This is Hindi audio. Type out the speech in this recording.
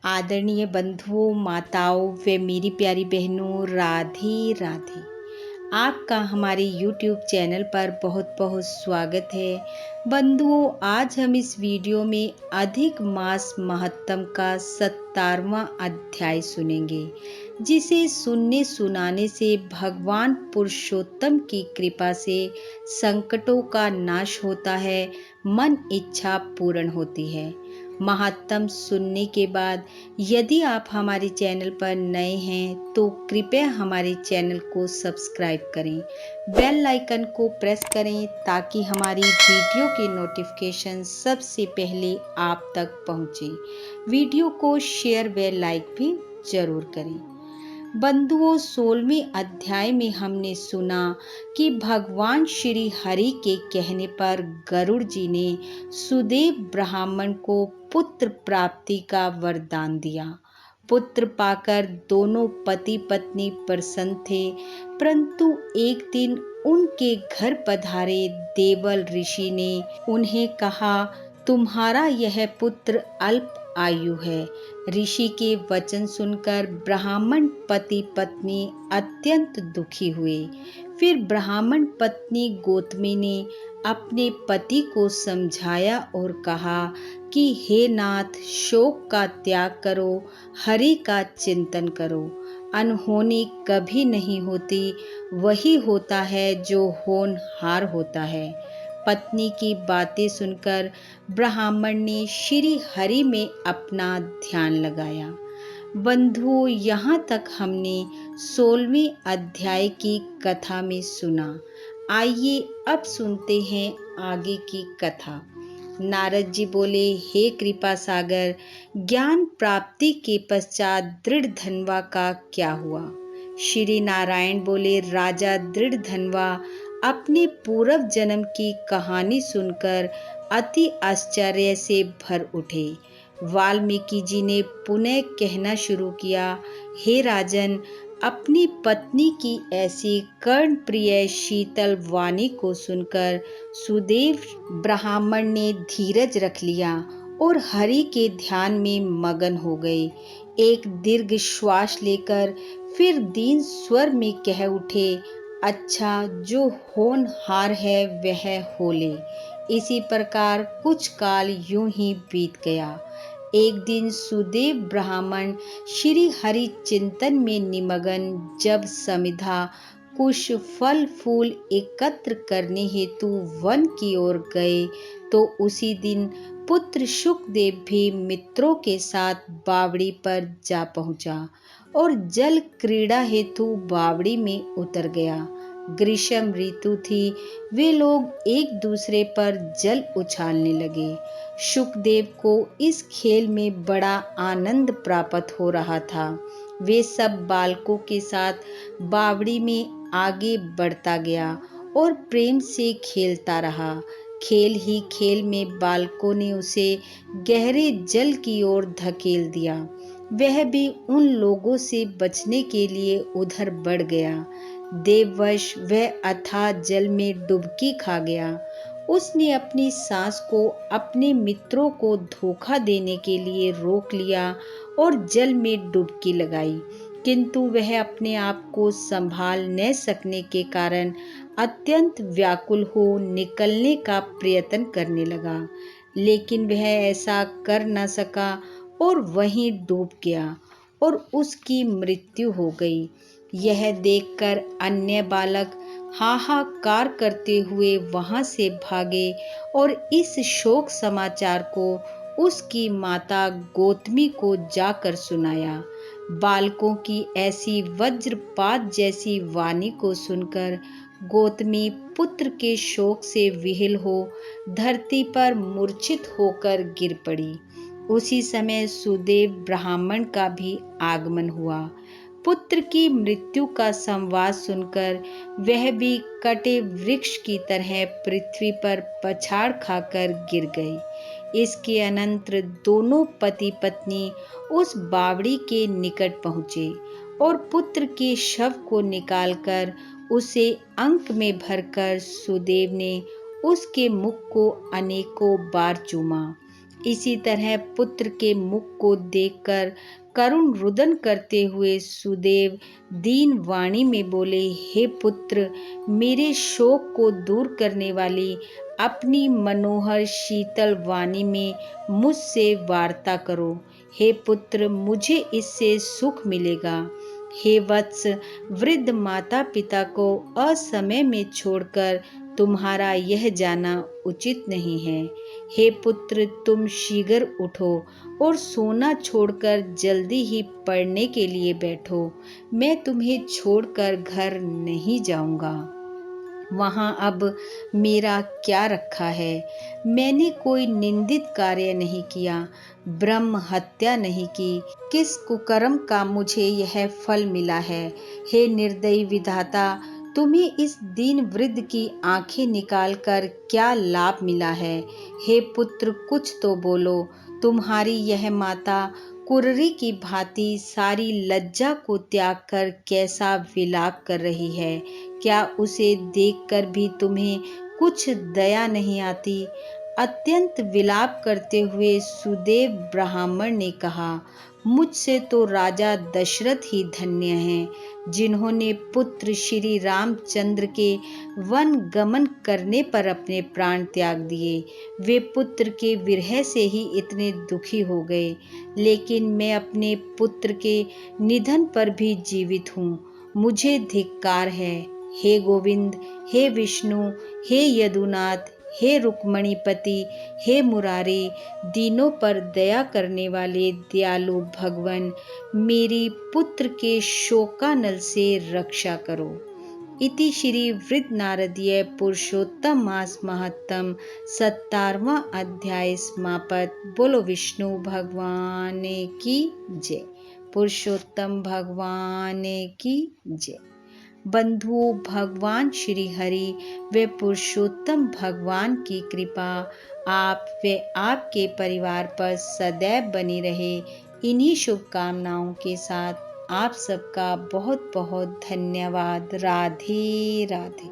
आदरणीय बंधुओं, माताओं व मेरी प्यारी बहनों, राधे राधे। आपका हमारे YouTube चैनल पर बहुत बहुत स्वागत है। बंधुओं, आज हम इस वीडियो में अधिक मास महत्तम का 17वां अध्याय सुनेंगे, जिसे सुनने सुनाने से भगवान पुरुषोत्तम की कृपा से संकटों का नाश होता है, मन इच्छा पूर्ण होती है। महत्तम सुनने के बाद यदि आप हमारे चैनल पर नए हैं तो कृपया हमारे चैनल को सब्सक्राइब करें, बेल आइकन को प्रेस करें ताकि हमारी वीडियो की नोटिफिकेशन सबसे पहले आप तक पहुंचे। वीडियो को शेयर व लाइक भी जरूर करें। बंधुओं, 16वें अध्याय में हमने सुना कि भगवान श्री हरि के कहने पर गरुड़ जी ने सुदेव ब्राह्मण को पुत्र प्राप्ति का वरदान दिया। पुत्र पाकर दोनों पति पत्नी प्रसन्न थे, परंतु एक दिन उनके घर पधारे देवल ऋषि ने उन्हें कहा, तुम्हारा यह पुत्र अल्प आयु है। ऋषि के वचन सुनकर ब्राह्मण पति पत्नी अत्यंत दुखी हुए। फिर ब्राह्मण पत्नी गौतमी ने अपने पति को समझाया और कहा कि हे नाथ, शोक का त्याग करो, हरि का चिंतन करो। अनहोनी कभी नहीं होती, वही होता है जो होनहार होता है। पत्नी की बातें सुनकर ब्राह्मण ने श्री हरि में अपना ध्यान लगाया। बंधुओं, यहाँ तक हमने 16वें अध्याय की कथा में सुना। आइए अब सुनते हैं आगे की कथा। नारद जी बोले, हे कृपा सागर, ज्ञान प्राप्ति के पश्चात दृढ़धनवा का क्या हुआ? श्री नारायण बोले, राजा दृढ़धनवा अपने पूर्व जन्म की कहानी सुनकर अति आश्चर्य से भर उठे। वाल्मीकि जी ने पुनः कहना शुरू किया, हे राजन, अपनी पत्नी की ऐसी कर्णप्रिय शीतल वाणी को सुनकर सुदेव ब्राह्मण ने धीरज रख लिया और हरि के ध्यान में मगन हो गए। एक दीर्घ श्वास लेकर फिर दीन स्वर में कह उठे, अच्छा, जो होनहार है वह हो ले। इसी प्रकार कुछ काल यूं ही बीत गया। एक दिन सुदेव ब्राह्मण श्री हरि चिंतन में निमग्न जब समिधा कुछ फल फूल एकत्र करने हेतु वन की ओर गए तो उसी दिन पुत्र सुखदेव भी मित्रों के साथ बावड़ी पर जा पहुंचा और जल क्रीड़ा हेतु बावड़ी में उतर गया। ग्रीष्म ऋतु थी, वे लोग एक दूसरे पर जल उछालने लगे। सुखदेव को इस खेल में बड़ा आनंद प्राप्त हो रहा था। वे सब बालकों के साथ बावड़ी में आगे बढ़ता गया और प्रेम से खेलता रहा। खेल ही खेल में बालकों ने उसे गहरे जल की ओर धकेल दिया। वह भी उन लोगों से बचने के लिए उधर बढ़ गया। देववश वह अथाह जल में डुबकी खा गया। उसने अपनी सांस को अपने मित्रों को धोखा देने के लिए रोक लिया और जल में डुबकी लगाई, किंतु वह अपने आप को संभाल न सकने के कारण अत्यंत व्याकुल हो निकलने का प्रयत्न करने लगा, लेकिन वह ऐसा कर न सका और वहीं डूब गया और उसकी मृत्यु हो गई। यह देखकर अन्य बालक हाहाकार करते हुए वहां से भागे और इस शोक समाचार को उसकी माता गौतमी को जाकर सुनाया। बालकों की ऐसी वज्रपात जैसी वाणी को सुनकर गौतमी पुत्र के शोक से विह्वल हो धरती पर मूर्छित होकर गिर पड़ी। उसी समय सुदेव ब्राह्मण का भी आगमन हुआ। पुत्र की मृत्यु का संवाद सुनकर वह भी कटे वृक्ष की तरह पृथ्वी पर पछाड़ खाकर गिर गए। इसके अनंतर दोनों पति पत्नी उस बावड़ी के निकट पहुंचे और पुत्र के शव को निकालकर उसे अंक में भरकर सुदेव ने उसके मुख को अनेकों बार चूमा। इसी तरह पुत्र के मुख को देखकर करुण रुदन करते हुए सुदेव दीन वाणी में बोले, हे पुत्र, मेरे शोक को दूर करने वाली अपनी मनोहर शीतल वाणी में मुझसे वार्ता करो। हे पुत्र, मुझे इससे सुख मिलेगा। हे वत्स, वृद्ध माता पिता को असमय में छोड़कर तुम्हारा यह जाना उचित नहीं है। हे पुत्र, तुम शीघ्र उठो और सोना छोड़कर जल्दी ही पढ़ने के लिए बैठो। मैं तुम्हें छोड़कर घर नहीं जाऊंगा। वहाँ अब मेरा क्या रखा है? मैंने कोई निंदित कार्य नहीं किया, ब्रह्म हत्या नहीं की। किस कुकर्म का मुझे यह फल मिला है? हे निर्दयी विधाता, तुम्हें इस दीन वृद्ध की आंखें निकालकर क्या लाभ मिला है? हे पुत्र, कुछ तो बोलो। तुम्हारी यह माता कुर्री की भांति सारी लज्जा को त्याग कर कैसा विलाप कर रही है। क्या उसे देखकर भी तुम्हें कुछ दया नहीं आती? अत्यंत विलाप करते हुए सुदेव ब्राह्मण ने कहा, मुझसे तो राजा दशरथ ही धन्य हैं, जिन्होंने पुत्र श्री रामचंद्र के वन गमन करने पर अपने प्राण त्याग दिए। वे पुत्र के विरह से ही इतने दुखी हो गए, लेकिन मैं अपने पुत्र के निधन पर भी जीवित हूँ। मुझे धिक्कार है। हे गोविंद, हे विष्णु, हे यदुनाथ, हे रुक्मणीपति, हे मुरारी, दीनों पर दया करने वाले दयालु भगवन, मेरी पुत्र के शोकानल से रक्षा करो। इति श्री वृद्ध नारदीय पुरुषोत्तम मास महत्तम 17वां अध्याय समापत। बोलो विष्णु भगवान की जय। पुरुषोत्तम भगवान की जय। बंधुओं, भगवान श्री हरि व पुरुषोत्तम भगवान की कृपा आप व आपके परिवार पर सदैव बनी रहे। इन्हीं शुभकामनाओं के साथ आप सबका बहुत बहुत धन्यवाद। राधे राधे।